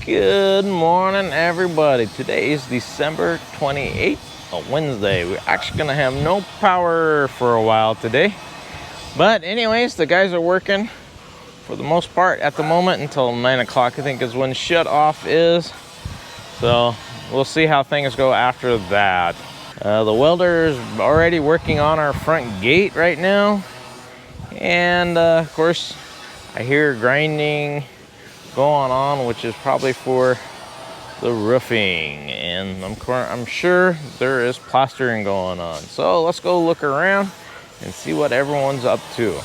Good morning, everybody. Today is December 28th, a Wednesday. We're actually gonna have no power for a while today. But anyways, the guys are working for the most part at the moment until 9 o'clock, I think is when shut off is. So we'll see how things go after that. The welder is already working on our front gate right now. And of course, I hear grinding going on, which is probably for the roofing, and I'm sure there is plastering going on. So let's go look around and see what everyone's up to.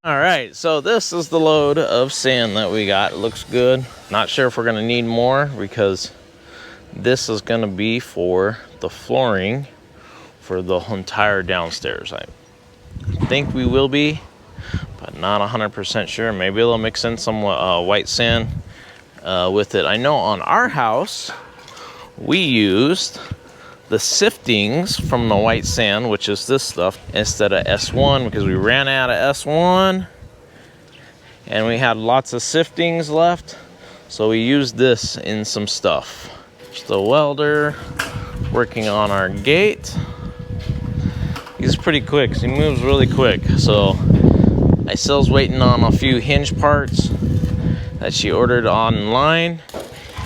All right, so this is the load of sand that we got. It looks good. Not sure if we're gonna need more because this is gonna be for the flooring for the entire downstairs. I think we will be, but not 100% sure. Maybe they'll mix in some white sand with it. I know on our house we used the siftings from the white sand, which is this stuff, instead of S1 because we ran out of S1 and we had lots of siftings left, so we used this in some stuff. Just the welder working on our gate. He's pretty quick, he moves really quick. So I still's waiting on a few hinge parts that she ordered online,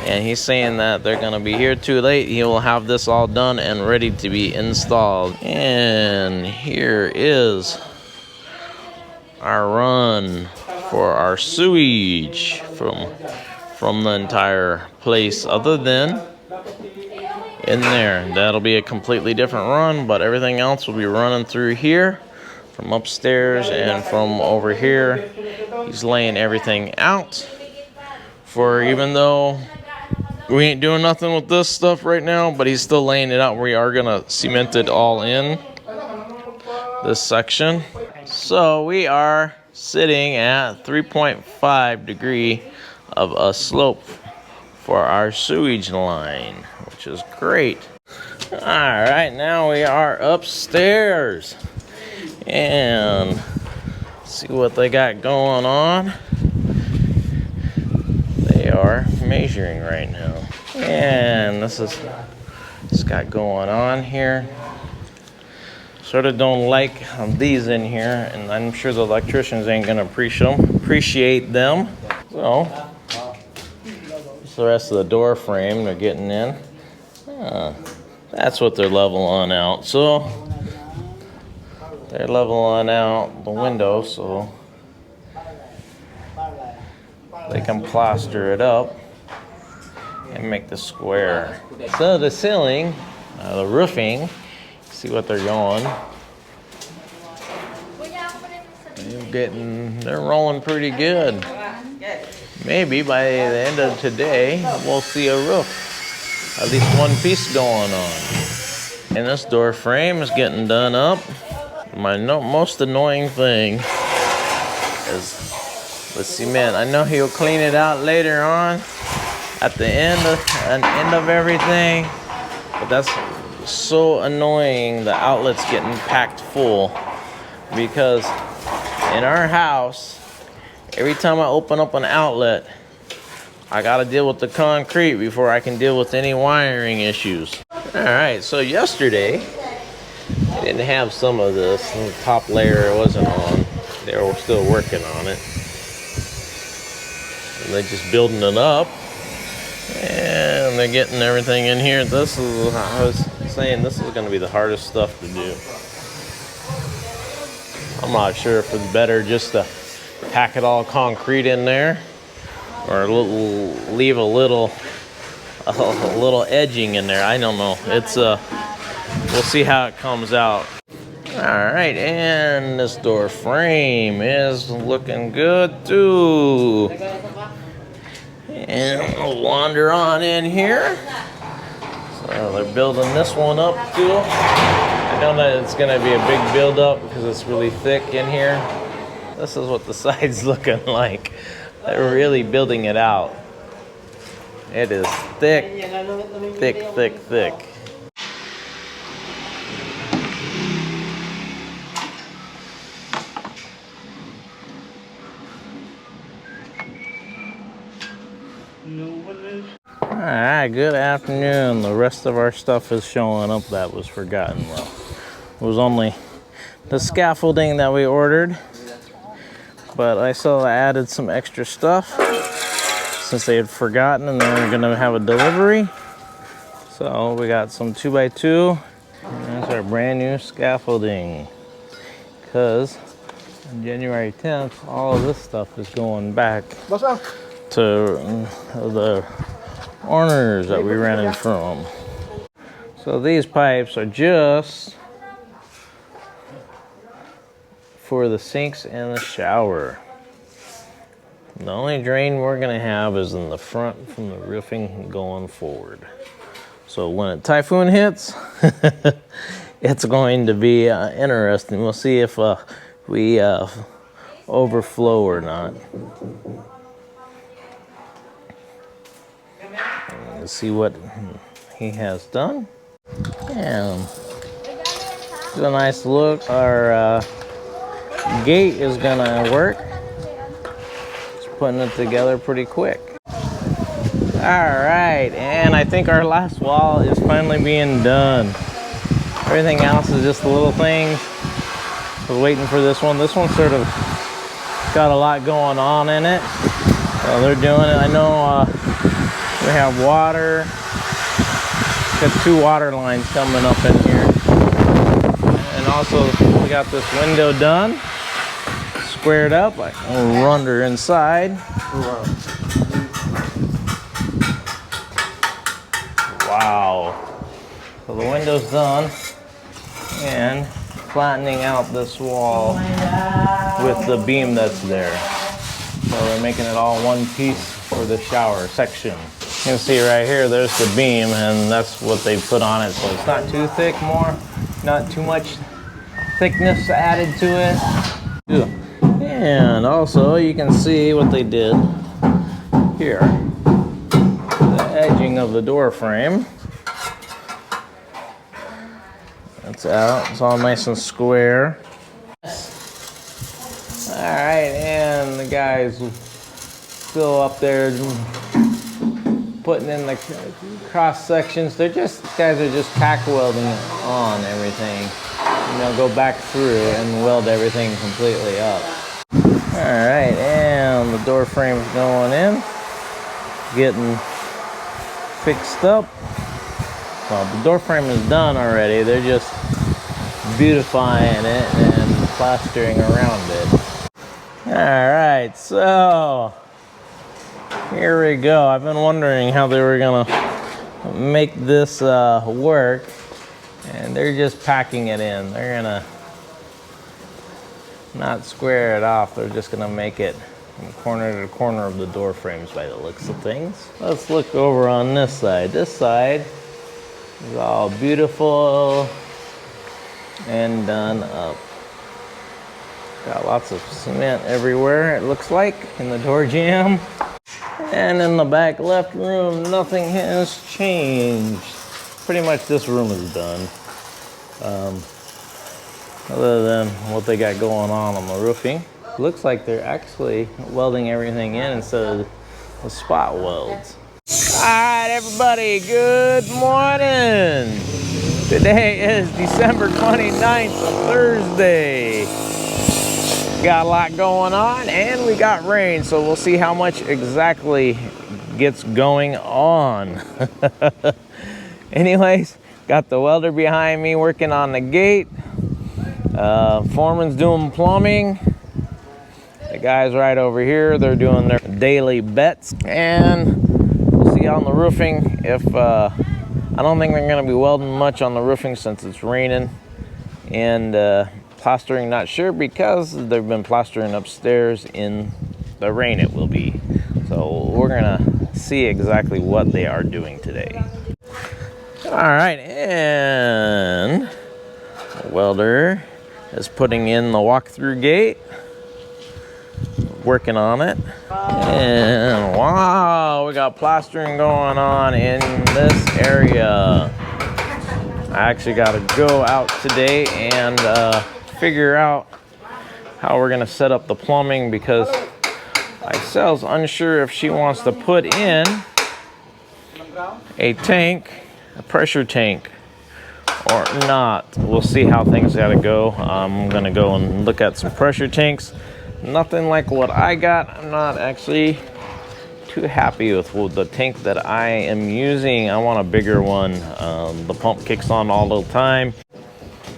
and he's saying that they're gonna be here too late. He will have this all done and ready to be installed. And here is our run for our sewage from the entire place, other than in there. That'll be a completely different run, but everything else will be running through here from upstairs and from over here. He's laying everything out for, even though we ain't doing nothing with this stuff right now, but he's still laying it out. We are gonna cement it all in this section. So we are sitting at 3.5 degree of a slope for our sewage line, which is great. All right, now we are upstairs and see what they got going on. They are measuring right now, and this is what's got going on here. Sort of don't like these in here, and I'm sure the electricians ain't gonna appreciate them. So the rest of the door frame they're getting in. That's what they're leveling out. So they're leveling out the window so they can plaster it up and make the square. So the ceiling, the roofing, see what they're going. They're rolling pretty good. Maybe by the end of today, we'll see a roof. At least one piece going on. And this door frame is getting done up. My most annoying thing is the cement. I know he'll clean it out later on at the end of everything, but that's so annoying. The outlet's getting packed full because in our house, every time I open up an outlet, I gotta deal with the concrete before I can deal with any wiring issues. All right, so yesterday, I didn't have some of this. The top layer wasn't on. They were still working on it. And they're just building it up. And they're getting everything in here. This is, I was saying, this is gonna be the hardest stuff to do. I'm not sure if it's better just to pack it all concrete in there, or leave a little edging in there. I don't know. It's we'll see how it comes out. All right, and this door frame is looking good too. And we'll wander on in here. So they're building this one up too. I know that it's gonna be a big build up because it's really thick in here. This is what the side's looking like. They're really building it out. It is thick, thick, thick, thick. Alright, good afternoon. The rest of our stuff is showing up that was forgotten. Well, it was only the scaffolding that we ordered, but I still added some extra stuff since they had forgotten and they were going to have a delivery. So we got some 2x2. And that's our brand new scaffolding. Because on January 10th, all of this stuff is going back to the owners that we rented from. So these pipes are just for the sinks and the shower. The only drain we're gonna have is in the front from the roofing going forward. So when a typhoon hits, it's going to be interesting. We'll see if we overflow or not. Let's see what he has done. And it's a nice look. Our gate is gonna work. Just putting it together pretty quick. All right, and I think our last wall is finally being done. Everything else is just the little things. I was waiting for this one. This one sort of got a lot going on in it. So they're doing it. I know we have water. Got 2 water lines coming up in here. And also we got this window done. Squared up. I'll run her inside. Wow. So the window's done. And flattening out this wall with the beam that's there. So they're making it all one piece for the shower section. You can see right here, there's the beam, and that's what they put on it. So it's not too thick more, not too much thickness added to it. And also you can see what they did here. The edging of the door frame. That's out, it's all nice and square. Alright, and the guys still up there putting in the cross sections. These guys are just tack welding on everything. And they'll go back through and weld everything completely up. Alright, and the door frame's going in. Getting fixed up. Well, the door frame is done already. They're just beautifying it and plastering around it. Alright, so here we go. I've been wondering how they were gonna make this work, and they're just packing it in. They're gonna not square it off. They're just gonna make it from corner to corner of the door frames by the looks of things. Let's look over on this side. This side is all beautiful and done up. Got lots of cement everywhere, it looks like, in the door jamb. And in the back left room, nothing has changed. Pretty much this room is done. Other than what they got going on the roofing. Looks like they're actually welding everything in instead of the spot welds. All right, everybody, good morning. Today is December 29th, a Thursday. Got a lot going on, and we got rain, so we'll see how much exactly gets going on. Anyways, got the welder behind me working on the gate. Foreman's doing plumbing. The guys right over here, they're doing their daily bets. And we'll see on the roofing if, I don't think they're gonna be welding much on the roofing since it's raining. And plastering, not sure, because they've been plastering upstairs. In the rain it will be. So we're gonna see exactly what they are doing today. All right, and the welder is putting in the walk-through gate, working on it. And wow, we got plastering going on in this area. I actually got to go out today and figure out how we're gonna set up the plumbing, because Icel's unsure if she wants to put in a tank, a pressure tank, or not. We'll see how things gotta go. I'm gonna go and look at some pressure tanks. Nothing like what I got. I'm not actually too happy with the tank that I am using. I want a bigger one. The pump kicks on all the time.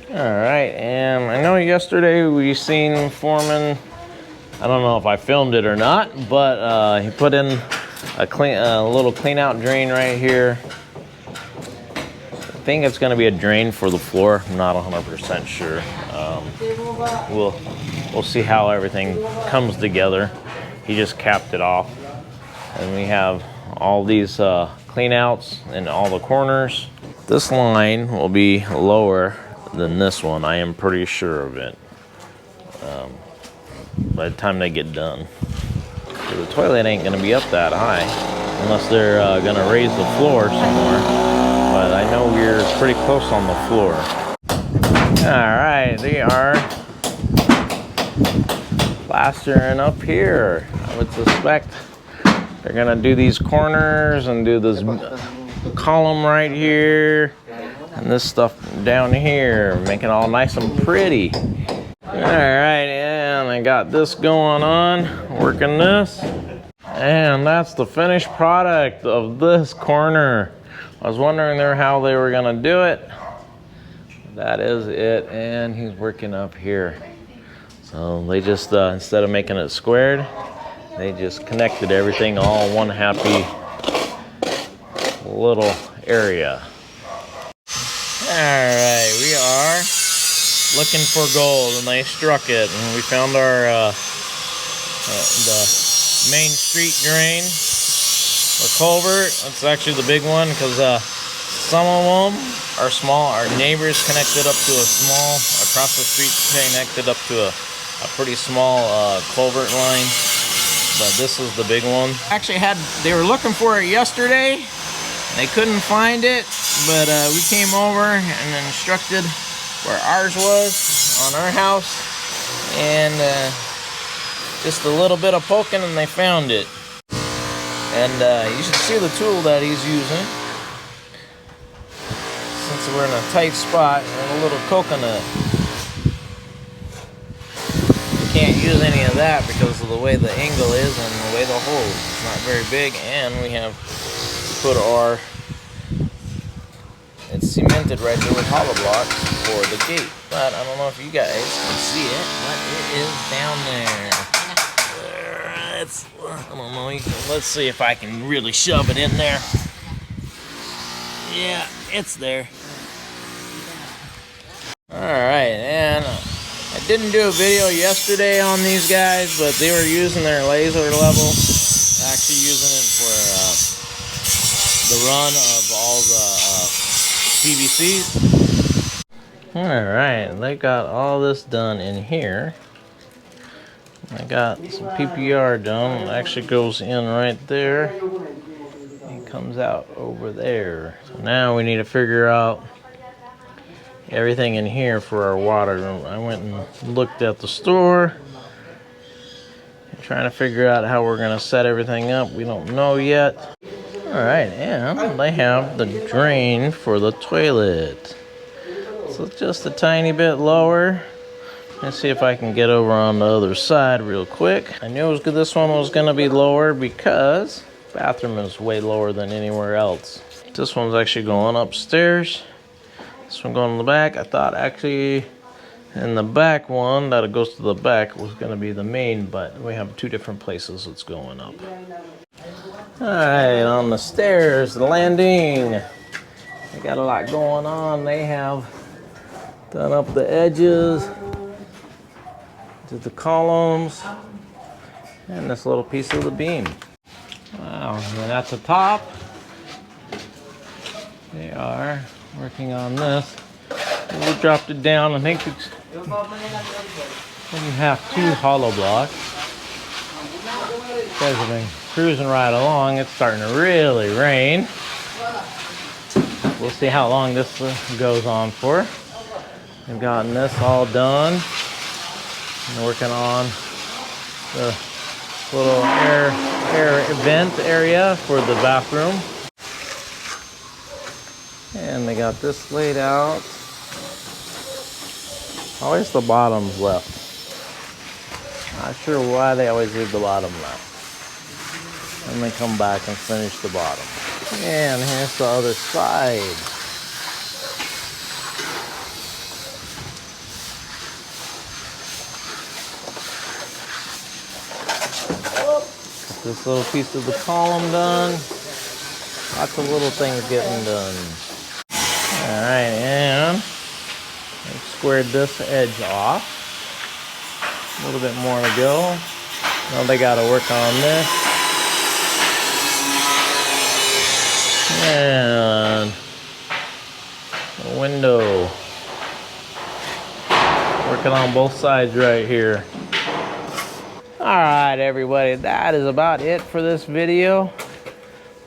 All right, and I know yesterday we seen Foreman, I don't know if I filmed it or not, but he put in a little clean out drain right here. I think it's going to be a drain for the floor. I'm not 100% sure. We'll see how everything comes together. He just capped it off, and we have all these clean outs in all the corners. This line will be lower than this one. I am pretty sure of it. By the time they get done, so the toilet ain't going to be up that high unless they're going to raise the floor some more. But I know we're pretty close on the floor. All right, they are plastering up here. I would suspect they're gonna do these corners and do this column right here and this stuff down here, make it all nice and pretty. All right, and I got this going on, working this. And that's the finished product of this corner. I was wondering there how they were gonna do it. That is it, and he's working up here. So they just, instead of making it squared, they just connected everything all one happy little area. All right, we are looking for gold, and they struck it. And we found our the main street drain. The culvert, that's actually the big one, because some of them are small. Our neighbors connected up to a small, across the street connected up to a pretty small culvert line, but this is the big one. Actually they were looking for it yesterday. They couldn't find it, but we came over and instructed where ours was on our house, and just a little bit of poking and they found it. And you should see the tool that he's using. Since we're in a tight spot and a little coconut. You can't use any of that because of the way the angle is and the way the hole is. It's not very big, and we have put our, it's cemented right there with hollow blocks for the gate. But I don't know if you guys can see it, but it is down there. I don't know, let's see if I can really shove it in there. Yeah, it's there. Alright, and I didn't do a video yesterday on these guys, but they were using their laser level. Actually using it for the run of all the PVCs. Alright, they got all this done in here. I got some PPR done. It actually goes in right there and comes out over there. So now we need to figure out everything in here for our water. I went and looked at the store, trying to figure out how we're going to set everything up. We don't know yet. Alright, and they have the drain for the toilet. So just a tiny bit lower. Let's see if I can get over on the other side real quick. I knew this one was going to be lower because the bathroom is way lower than anywhere else. This one's actually going upstairs. This one going in the back. I thought actually in the back one that it goes to the back was going to be the main, but we have two different places it's going up. Alright, on the stairs, the landing. They got a lot going on. They have done up the edges, did the columns, and this little piece of the beam. Wow, and then at the top, they are working on this. We dropped it down. I think it's when you have two hollow blocks. You guys have been cruising right along. It's starting to really rain. We'll see how long this goes on for. We've gotten this all done. And working on the Little air vent area for the bathroom. And they got this laid out. Always the bottom's left. Not sure why they always leave the bottom left. And then come back and finish the bottom. And here's the other side. This little piece of the column done. Lots of little things getting done. All right, and I squared this edge off. A little bit more to go. Now they got to work on this. And the window. Working on both sides right here. All right, everybody, that is about it for this video.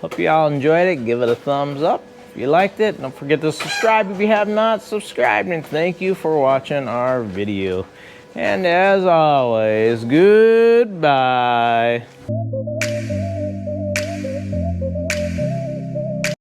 Hope y'all enjoyed it. Give it a thumbs up if you liked it. Don't forget to subscribe if you have not subscribed. And thank you for watching our video. And as always, goodbye.